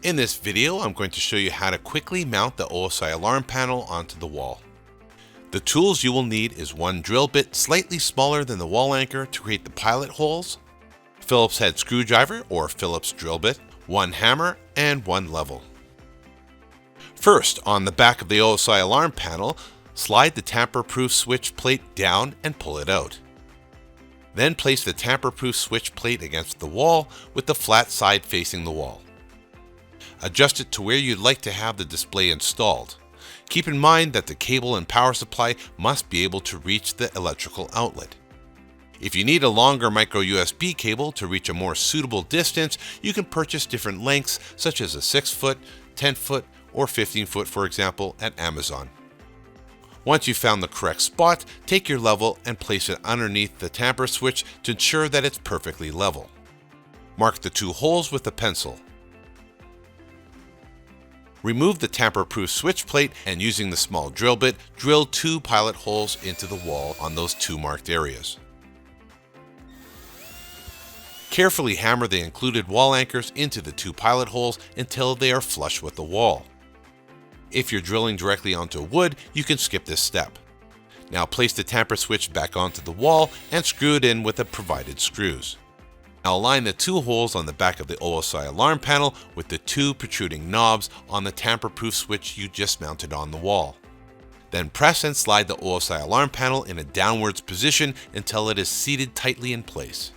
In this video, I'm going to show you how to quickly mount the OSI alarm panel onto the wall. The tools you will need is one drill bit slightly smaller than the wall anchor to create the pilot holes, Phillips head screwdriver or Phillips drill bit, one hammer, and one level. First, on the back of the OSI alarm panel, slide the tamper-proof switch plate down and pull it out. Then place the tamper-proof switch plate against the wall with the flat side facing the wall. Adjust it to where you'd like to have the display installed. Keep in mind that the cable and power supply must be able to reach the electrical outlet. If you need a longer micro USB cable to reach a more suitable distance, you can purchase different lengths such as a 6-foot, 10-foot, or 15-foot, for example, at Amazon. Once you've found the correct spot, take your level and place it underneath the tamper switch to ensure that it's perfectly level. Mark the two holes with a pencil. Remove the tamper-proof switch plate and using the small drill bit, drill two pilot holes into the wall on those two marked areas. Carefully hammer the included wall anchors into the two pilot holes until they are flush with the wall. If you're drilling directly onto wood, you can skip this step. Now place the tamper switch back onto the wall and screw it in with the provided screws. Now align the two holes on the back of the OSI alarm panel with the two protruding knobs on the tamper-proof switch you just mounted on the wall. Then press and slide the OSI alarm panel in a downwards position until it is seated tightly in place.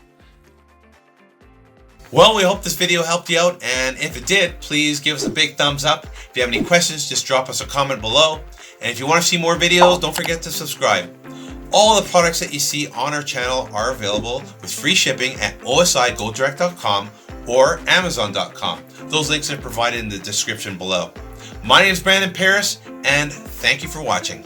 Well, we hope this video helped you out, and if it did, please give us a big thumbs up. If you have any questions, just drop us a comment below. And if you want to see more videos, don't forget to subscribe. All the products that you see on our channel are available with free shipping at osigodirect.com or amazon.com. Those links are provided in the description below. My name is Brandon Paris, and thank you for watching.